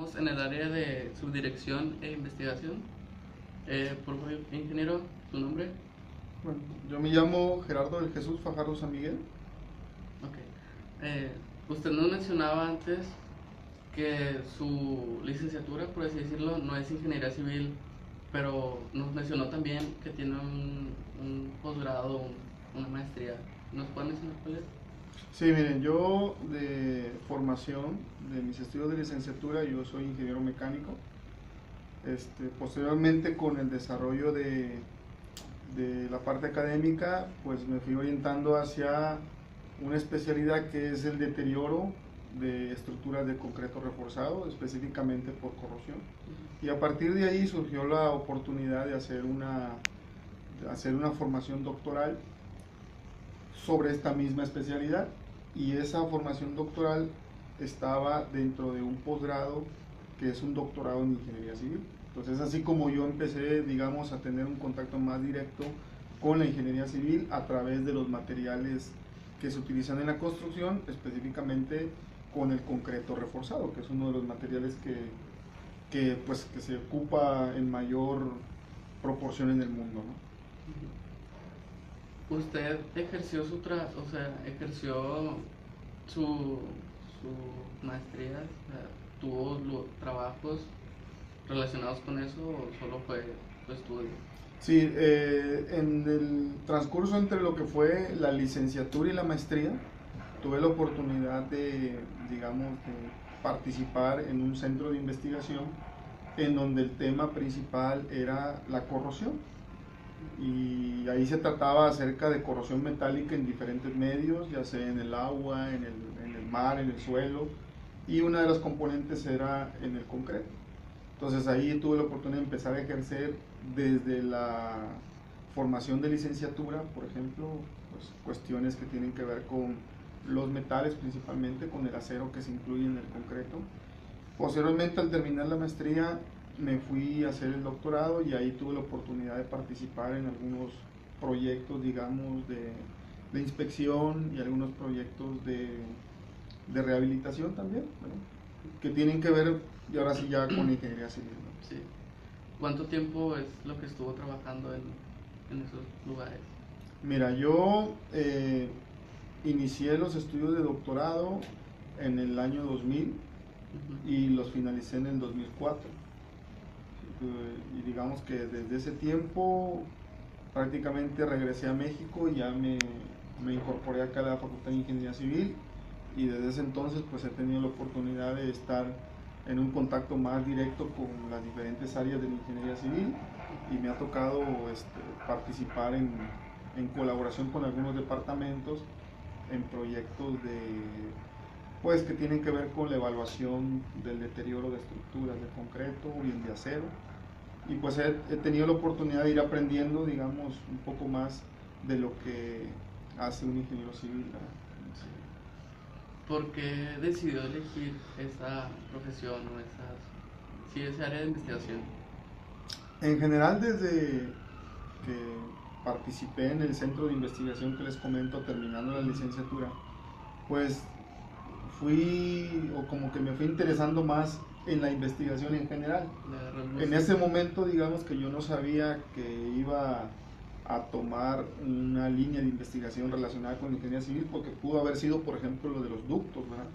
estamos en el área de subdirección e investigación. Por favor, ingeniero, ¿su nombre? Bueno, yo me llamo Gerardo del Jesús Fajardo San Miguel. Ok. Usted nos mencionaba antes que su licenciatura, por así decirlo, no es ingeniería civil, pero nos mencionó también que tiene un posgrado, una maestría. ¿Nos puede mencionar cuál es? Sí, miren, yo de formación, de mis estudios de licenciatura, yo soy ingeniero mecánico. Posteriormente, con el desarrollo de la parte académica, pues me fui orientando hacia una especialidad que es el deterioro de estructuras de concreto reforzado, específicamente por corrosión. Y a partir de ahí surgió la oportunidad de hacer una formación doctoral sobre esta misma especialidad, y esa formación doctoral estaba dentro de un posgrado que es un doctorado en ingeniería civil. Entonces, así como yo empecé, digamos, a tener un contacto más directo con la ingeniería civil a través de los materiales que se utilizan en la construcción, específicamente con el concreto reforzado, que es uno de los materiales que se ocupa en mayor proporción en el mundo, ¿no? Usted ejerció ejerció su maestría, o sea, tuvo trabajos relacionados con eso o solo fue su estudio. Sí, en el transcurso entre lo que fue la licenciatura y la maestría, tuve la oportunidad de, digamos, de participar en un centro de investigación en donde el tema principal era la corrosión. Y ahí se trataba acerca de corrosión metálica en diferentes medios, ya sea en el agua, en el mar, en el suelo, y una de las componentes era en el concreto. Entonces ahí tuve la oportunidad de empezar a ejercer desde la formación de licenciatura, por ejemplo, pues, cuestiones que tienen que ver con los metales, principalmente con el acero que se incluye en el concreto. Posteriormente, al terminar la maestría, me fui a hacer el doctorado y ahí tuve la oportunidad de participar en algunos proyectos, digamos, de inspección y algunos proyectos de rehabilitación también, ¿no? Que tienen que ver, y ahora sí, ya con ingeniería civil, ¿no? Sí. ¿Cuánto tiempo es lo que estuvo trabajando en esos lugares? Mira, yo inicié los estudios de doctorado en el año 2000 y los finalicé en el 2004. Y digamos que desde ese tiempo prácticamente regresé a México y ya me incorporé acá a la Facultad de Ingeniería Civil, y desde ese entonces pues he tenido la oportunidad de estar en un contacto más directo con las diferentes áreas de la ingeniería civil, y me ha tocado participar en colaboración con algunos departamentos en proyectos pues que tienen que ver con la evaluación del deterioro de estructuras de concreto, bien de acero, y pues he tenido la oportunidad de ir aprendiendo, digamos, un poco más de lo que hace un ingeniero civil, ¿verdad? Sí. ¿Por qué decidió elegir esa profesión o esa área de investigación? En general, desde que participé en el centro de investigación que les comento terminando la licenciatura, pues fui, o como que me fui interesando más en la investigación en general. En ese momento, digamos que yo no sabía que iba a tomar una línea de investigación relacionada con la ingeniería civil, porque pudo haber sido, por ejemplo, lo de los ductos, ¿verdad?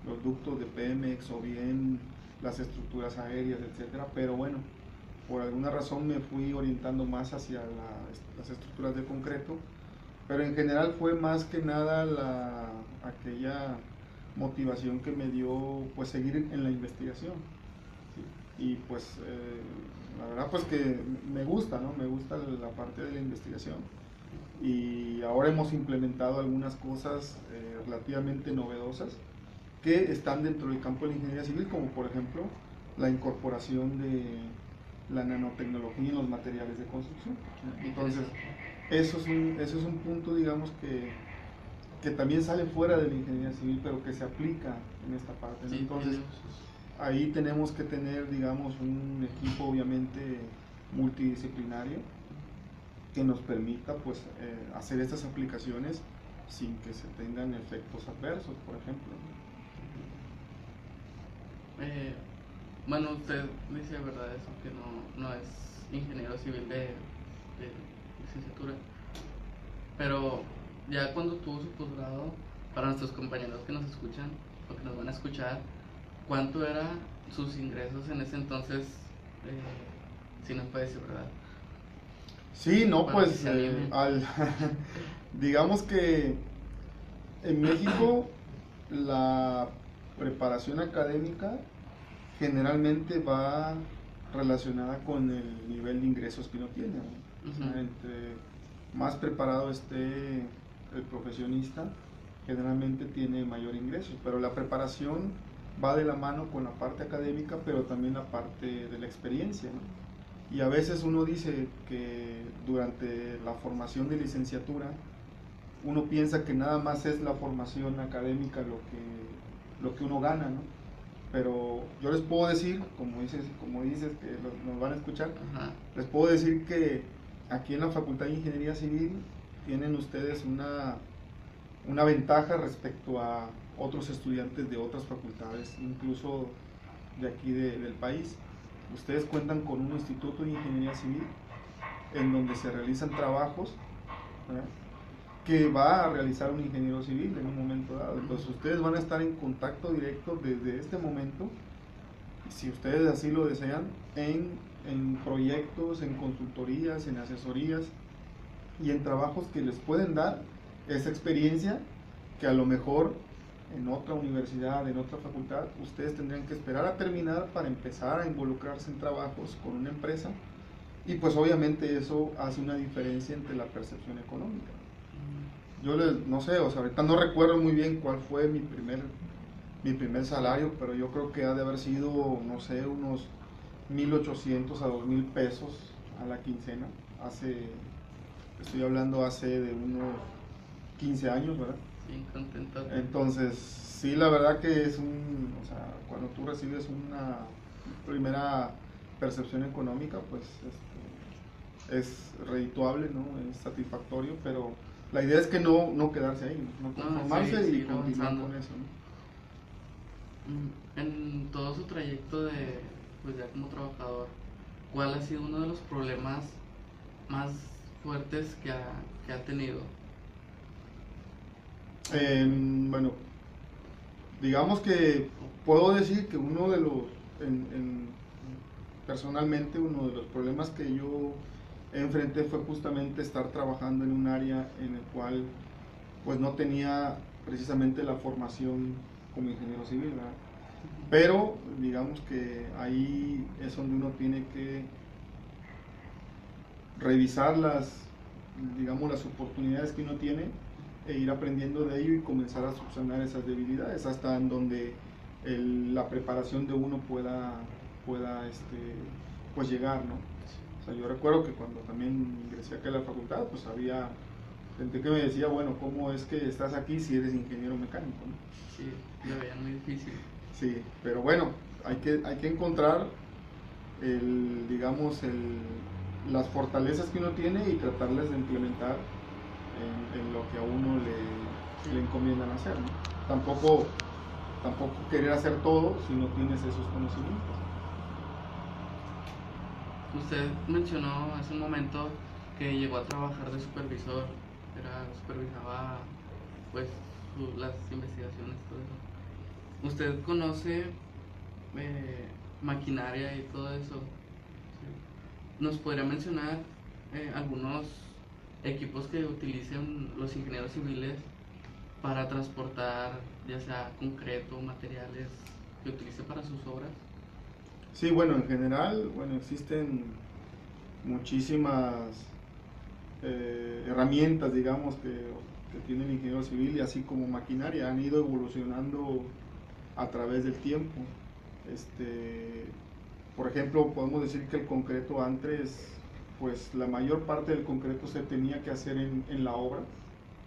Los ductos de Pemex, o bien las estructuras aéreas, etcétera. Pero bueno, por alguna razón me fui orientando más hacia las estructuras de concreto, pero en general fue más que nada aquella motivación que me dio pues seguir en la investigación, ¿sí? Y pues la verdad pues que me gusta, ¿no? Me gusta la parte de la investigación, y ahora hemos implementado algunas cosas relativamente novedosas que están dentro del campo de la ingeniería civil, como por ejemplo la incorporación de la nanotecnología en los materiales de construcción. Entonces, eso es un punto, digamos, que también sale fuera de la ingeniería civil, pero que se aplica en esta parte, ¿no? Sí, Entonces, ahí tenemos que tener, digamos, un equipo obviamente multidisciplinario que nos permita pues hacer estas aplicaciones sin que se tengan efectos adversos, por ejemplo. Bueno, usted dice, ¿verdad? Eso que no es ingeniero civil de licenciatura. Pero ya cuando tuvo su posgrado, para nuestros compañeros que nos escuchan o que nos van a escuchar, ¿cuánto eran sus ingresos en ese entonces? Si nos puede decir, ¿verdad? Sí, no, Para que pues se animen. digamos que en México la preparación académica generalmente va relacionada con el nivel de ingresos que uno tiene, ¿no? O sea, entre más preparado esté el profesionista, generalmente tiene mayor ingreso, pero la preparación va de la mano con la parte académica, pero también la parte de la experiencia, ¿no? Y a veces uno dice que durante la formación de licenciatura, uno piensa que nada más es la formación académica lo que uno gana, ¿no? Pero yo les puedo decir, como dices que nos van a escuchar, Ajá. les puedo decir que aquí en la Facultad de Ingeniería Civil tienen ustedes una ventaja respecto a otros estudiantes de otras facultades, incluso de aquí del país. Ustedes cuentan con un instituto de ingeniería civil en donde se realizan trabajos, ¿verdad?, que va a realizar un ingeniero civil en un momento dado. Entonces ustedes van a estar en contacto directo desde este momento, si ustedes así lo desean, en proyectos, en consultorías, en asesorías y en trabajos que les pueden dar esa experiencia que a lo mejor en otra universidad, en otra facultad, ustedes tendrían que esperar a terminar para empezar a involucrarse en trabajos con una empresa, y pues obviamente eso hace una diferencia entre la percepción económica. Yo no sé, o sea, ahorita no recuerdo muy bien cuál fue mi primer salario, pero yo creo que ha de haber sido, no sé, unos 1,800 a 2,000 pesos a la quincena. Estoy hablando hace de unos 15 años, ¿verdad? Bien contento. Entonces, sí, la verdad que o sea, cuando tú recibes una primera percepción económica, pues es redituable, ¿no? Es satisfactorio, pero la idea es que no quedarse ahí, no conformarse y continuar con eso, ¿no? En todo su trayecto pues ya como trabajador, ¿cuál ha sido uno de los problemas más fuertes que ha tenido? Bueno, digamos que puedo decir que personalmente uno de los problemas que yo enfrenté fue justamente estar trabajando en un área en el cual pues no tenía precisamente la formación como ingeniero civil, ¿verdad? Pero digamos que ahí es donde uno tiene que revisar las oportunidades que uno tiene e ir aprendiendo de ello y comenzar a subsanar esas debilidades hasta en donde la preparación de uno pueda pues llegar, ¿no? O sea, yo recuerdo que cuando también ingresé acá a la facultad, pues había gente que me decía, bueno, ¿cómo es que estás aquí si eres ingeniero mecánico, ¿no? Sí, lo veían muy difícil. Sí, pero bueno, hay que encontrar las fortalezas que uno tiene y tratarlas de implementar en lo que a uno le encomiendan hacer, ¿no? Tampoco querer hacer todo si no tienes esos conocimientos. Usted mencionó hace un momento que llegó a trabajar de supervisor, supervisaba pues las investigaciones, todo eso. ¿Usted conoce maquinaria y todo eso? ¿Sí? ¿Nos podría mencionar algunos equipos que utilicen los ingenieros civiles para transportar ya sea concreto o materiales que utilice para sus obras? Sí, bueno, en general, existen muchísimas herramientas, digamos, que tiene el ingeniero civil, y así como maquinaria, han ido evolucionando a través del tiempo. Por ejemplo, podemos decir que el concreto antes, pues la mayor parte del concreto se tenía que hacer en la obra,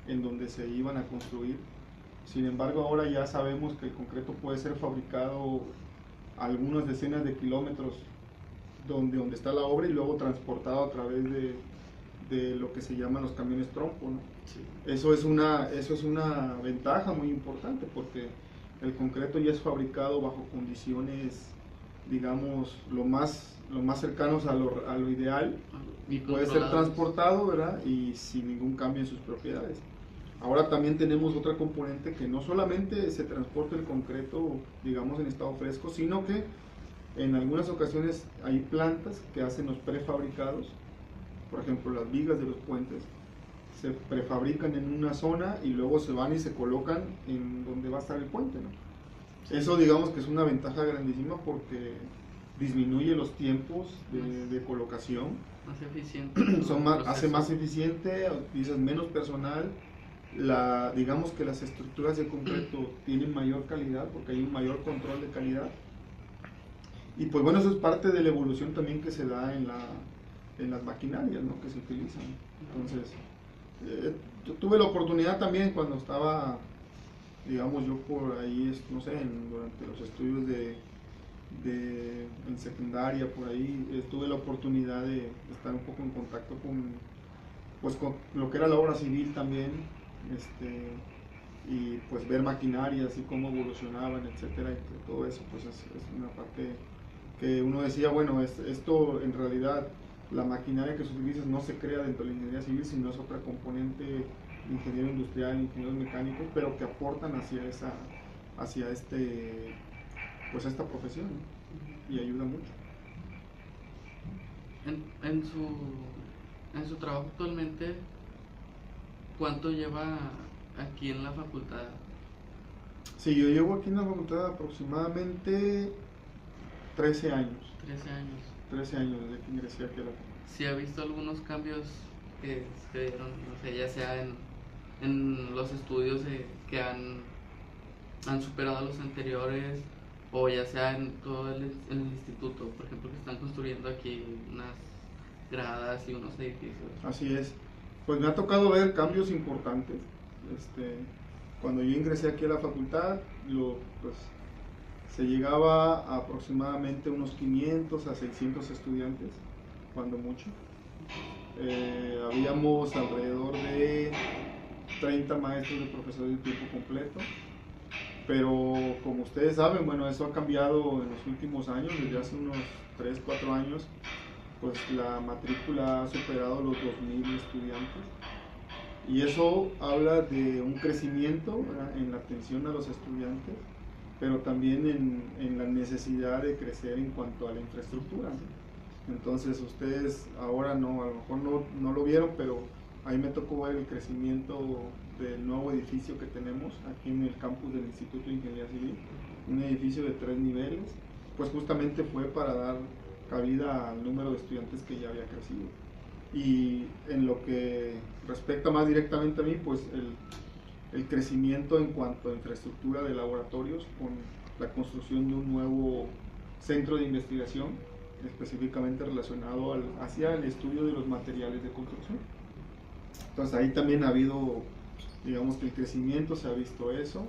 en donde se iban a construir. Sin embargo, ahora ya sabemos que el concreto puede ser fabricado a algunas decenas de kilómetros donde está la obra y luego transportado a través de lo que se llaman los camiones trompo, ¿no? Sí. Eso es una ventaja muy importante porque el concreto ya es fabricado bajo condiciones digamos, lo más cercanos a lo ideal, Y puede ser controlados. transportado, ¿verdad? Y sin ningún cambio en sus propiedades. Ahora también tenemos otra componente que no solamente se transporta el concreto, digamos, en estado fresco, sino que en algunas ocasiones hay plantas que hacen los prefabricados, por ejemplo, las vigas de los puentes, se prefabrican en una zona y luego se van y se colocan en donde va a estar el puente, ¿no? Eso digamos que es una ventaja grandísima porque disminuye los tiempos de colocación, Más eficiente. hace más eficiente, utilizas menos personal, digamos que las estructuras de concreto tienen mayor calidad porque hay un mayor control de calidad. Y pues bueno, eso es parte de la evolución también que se da en las maquinarias, ¿no?, que se utilizan. Entonces, yo tuve la oportunidad también cuando estaba, digamos, yo por ahí, no sé, durante los estudios en secundaria, por ahí, tuve la oportunidad de estar un poco en contacto pues, con lo que era la obra civil también, y pues ver maquinarias y cómo evolucionaban, etcétera, y todo eso, pues es una parte que uno decía, bueno, esto en realidad, la maquinaria que se utiliza no se crea dentro de la ingeniería civil, sino es otra componente, ingeniero industrial, ingenieros mecánicos, pero que aportan hacia pues esta profesión, ¿no? Y ayuda mucho. En su trabajo actualmente, ¿cuánto lleva aquí en la facultad? Sí, yo llevo aquí en la facultad aproximadamente 13 años. 13 años. 13 años desde que ingresé aquí a la facultad. ¿Sí ha visto algunos cambios que se dieron, no sé, ya sea en los estudios que han superado a los anteriores, o ya sea en todo el instituto, por ejemplo, que están construyendo aquí unas gradas y unos edificios? Así es. Pues me ha tocado ver cambios importantes. Cuando yo ingresé aquí a la facultad, pues, se llegaba a aproximadamente unos 500 a 600 estudiantes, cuando mucho. Habíamos alrededor de 30 maestros de profesores de tiempo completo, pero como ustedes saben, bueno, eso ha cambiado en los últimos años, desde hace unos 3, 4 años, pues la matrícula ha superado los 2000 estudiantes, y eso habla de un crecimiento, ¿verdad?, en la atención a los estudiantes, pero también en la necesidad de crecer en cuanto a la infraestructura. Entonces ustedes ahora a lo mejor no lo vieron, pero ahí me tocó ver el crecimiento del nuevo edificio que tenemos aquí en el campus del Instituto de Ingeniería Civil, un edificio de 3 niveles, pues justamente fue para dar cabida al número de estudiantes que ya había crecido. Y en lo que respecta más directamente a mí, pues el crecimiento en cuanto a infraestructura de laboratorios, con la construcción de un nuevo centro de investigación específicamente relacionado hacia el estudio de los materiales de construcción. Entonces ahí también ha habido, digamos que el crecimiento, se ha visto eso.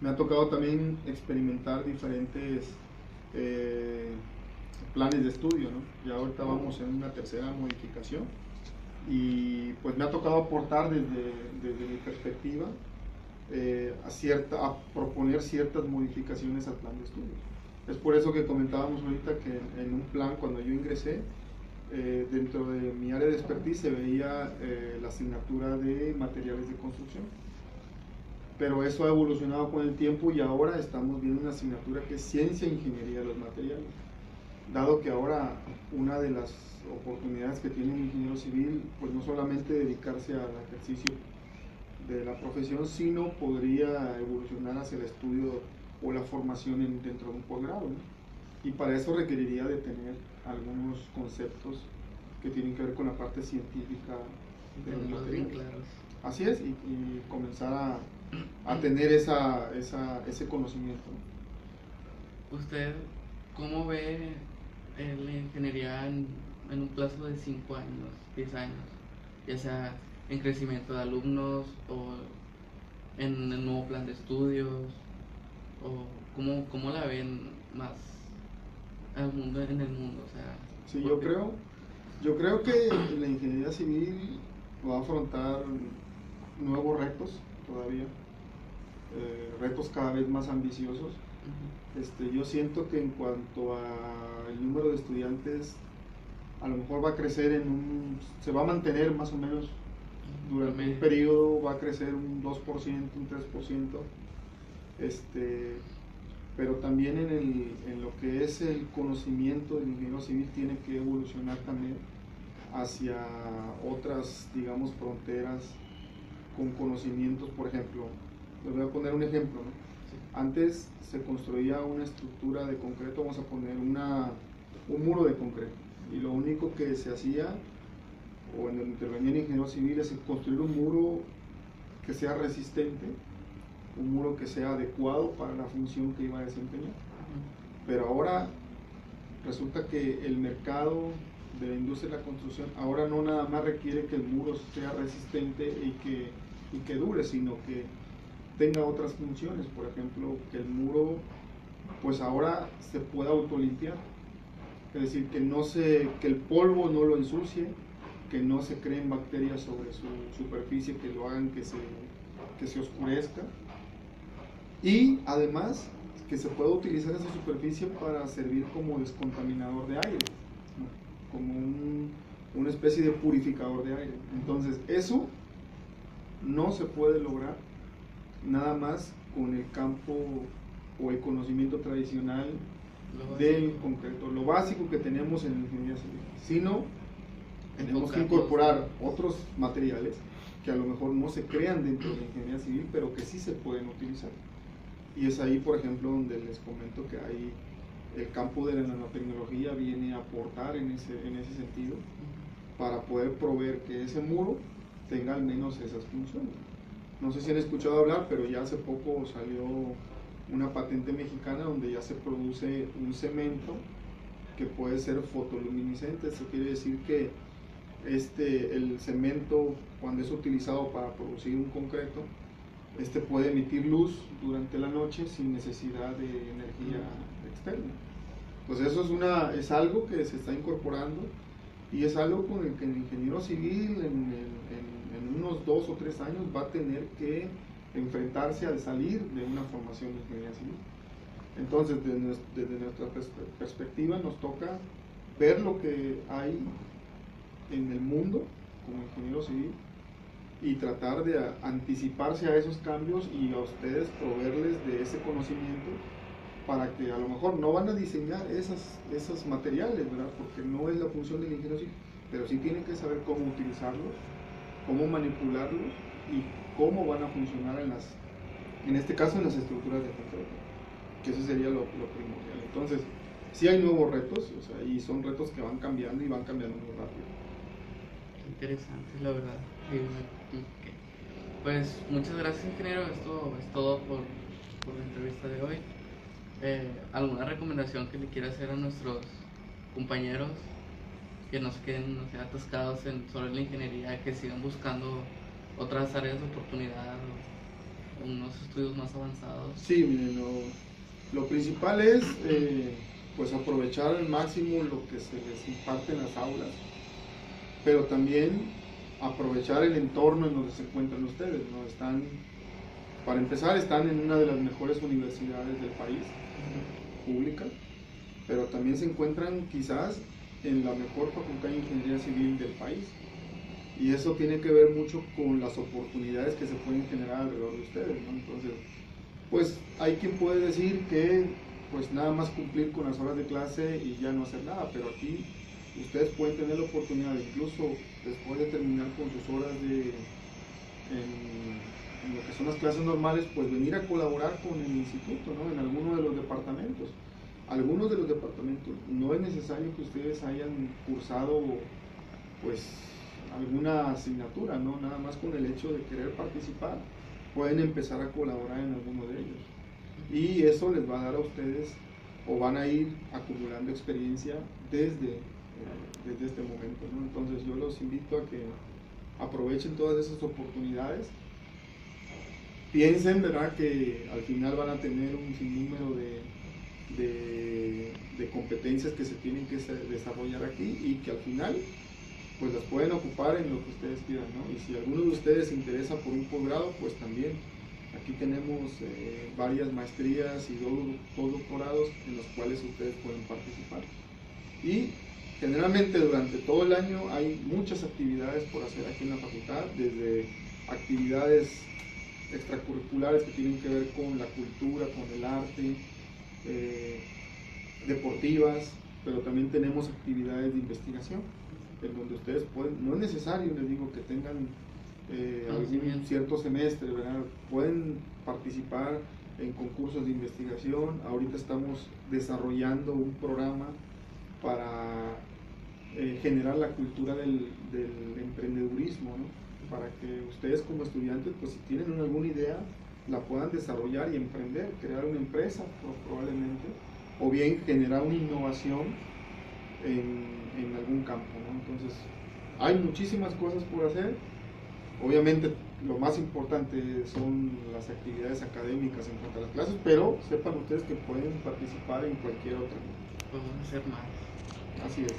Me ha tocado también experimentar diferentes planes de estudio, ¿no? Ya ahorita vamos en una tercera modificación y pues me ha tocado aportar desde mi perspectiva a proponer ciertas modificaciones al plan de estudio. Es por eso que comentábamos ahorita que en un plan, cuando yo ingresé, dentro de mi área de expertise se veía la asignatura de materiales de construcción, pero eso ha evolucionado con el tiempo y ahora estamos viendo una asignatura que es ciencia e ingeniería de los materiales, dado que ahora una de las oportunidades que tiene un ingeniero civil, pues no solamente dedicarse al ejercicio de la profesión, sino podría evolucionar hacia el estudio o la formación dentro de un posgrado, ¿no? Y para eso requeriría de tener algunos conceptos que tienen que ver con la parte científica de los materiales. Claros. Así es, y comenzar a tener ese conocimiento, ¿no? ¿Usted cómo ve la ingeniería en un plazo de 5 años, 10 años? Ya sea en crecimiento de alumnos o en el nuevo plan de estudios, o cómo la ven más en el mundo, o sea. Sí, yo creo que la ingeniería civil va a afrontar nuevos retos todavía, retos cada vez más ambiciosos, Yo siento que en cuanto al número de estudiantes, a lo mejor va a crecer se va a mantener más o menos durante un periodo, va a crecer un 2%, un 3%, pero también en lo que es el conocimiento del ingeniero civil tiene que evolucionar también hacia otras, digamos, fronteras con conocimientos. Por ejemplo, les voy a poner un ejemplo, ¿no? Antes se construía una estructura de concreto, vamos a poner un muro de concreto, y lo único que se hacía, o en el intervenía el ingeniero civil, es construir un muro que sea resistente, un muro que sea adecuado para la función que iba a desempeñar. Pero ahora resulta que el mercado de la industria de la construcción ahora no nada más requiere que el muro sea resistente y que dure, sino que tenga otras funciones. Por ejemplo, que el muro pues ahora se pueda autolimpiar, es decir, que el polvo no lo ensucie, que no se creen bacterias sobre su superficie que lo hagan que se oscurezca, y además que se pueda utilizar esa superficie para servir como descontaminador de aire, ¿no? Como una especie de purificador de aire. Entonces eso no se puede lograr nada más con el campo o el conocimiento tradicional del concreto, lo básico que tenemos en la ingeniería civil, sino tenemos que incorporar otros materiales que a lo mejor no se crean dentro de la ingeniería civil, pero que sí se pueden utilizar. Y es ahí, por ejemplo, donde les comento que ahí el campo de la nanotecnología viene a aportar en ese sentido, para poder proveer que ese muro tenga al menos esas funciones. No sé si han escuchado hablar, pero ya hace poco salió una patente mexicana donde ya se produce un cemento que puede ser fotoluminiscente. Eso quiere decir que el cemento, cuando es utilizado para producir un concreto, puede emitir luz durante la noche sin necesidad de energía externa. Pues eso es algo que se está incorporando, y es algo con el que el ingeniero civil en unos 2 o 3 años va a tener que enfrentarse al salir de una formación de ingeniería civil. Entonces, desde nuestra perspectiva, nos toca ver lo que hay en el mundo como ingeniero civil y tratar de anticiparse a esos cambios, y a ustedes proveerles de ese conocimiento para que a lo mejor no van a diseñar esos materiales, ¿verdad? Porque no es la función del ingeniero civil, pero sí tienen que saber cómo utilizarlos, cómo manipularlos y cómo van a funcionar en este caso en las estructuras de concreto, que eso sería lo primordial. Entonces, sí hay nuevos retos, o sea, y son retos que van cambiando y van cambiando muy rápido. Interesante, la verdad. Okay. Pues muchas gracias, ingeniero. Esto es todo por la entrevista de hoy. ¿Alguna recomendación que le quiera hacer a nuestros compañeros que no se queden, no sé, atascados sobre la ingeniería, que sigan buscando otras áreas de oportunidad o unos estudios más avanzados? Sí, miren, lo principal es pues aprovechar al máximo lo que se les imparte en las aulas, pero también aprovechar el entorno en donde se encuentran ustedes, ¿no? Para empezar, están en una de las mejores universidades del país, pública, pero también se encuentran quizás en la mejor facultad de ingeniería civil del país, y eso tiene que ver mucho con las oportunidades que se pueden generar alrededor de ustedes, ¿no? Entonces, pues hay quien puede decir que pues nada más cumplir con las horas de clase y ya no hacer nada, pero aquí ustedes pueden tener la oportunidad, incluso después de terminar con sus horas en lo que son las clases normales, pues venir a colaborar con el instituto, ¿no? En alguno de los departamentos. Algunos de los departamentos no es necesario que ustedes hayan cursado pues alguna asignatura, ¿no? Nada más con el hecho de querer participar pueden empezar a colaborar en alguno de ellos, y eso les va a dar a ustedes, o van a ir acumulando experiencia desde este momento, ¿no? Entonces yo los invito a que aprovechen todas esas oportunidades. Piensen, ¿verdad?, que al final van a tener un sinnúmero de competencias que se tienen que desarrollar aquí, y que al final pues las pueden ocupar en lo que ustedes quieran, ¿no? Y si alguno de ustedes se interesa por un posgrado, pues también Aquí tenemos varias maestrías y dos doctorados en los cuales ustedes pueden participar. Y generalmente durante todo el año hay muchas actividades por hacer aquí en la facultad, desde actividades extracurriculares que tienen que ver con la cultura, con el arte, deportivas, pero también tenemos actividades de investigación, en donde ustedes pueden, no es necesario, les digo, que tengan algún cierto semestre, ¿verdad? Pueden participar en concursos de investigación. Ahorita estamos desarrollando un programa para generar la cultura del emprendedurismo, ¿no? Para que ustedes como estudiantes, pues si tienen alguna idea, la puedan desarrollar y emprender, crear una empresa probablemente, o bien generar una innovación en algún campo, ¿no? Entonces, hay muchísimas cosas por hacer. Obviamente lo más importante son las actividades académicas en cuanto a las clases, pero sepan ustedes que pueden participar en cualquier otra. Podemos hacer más. Así es.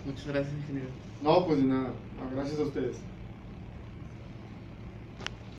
Muchas gracias, ingeniero. No, pues de nada. Gracias a ustedes.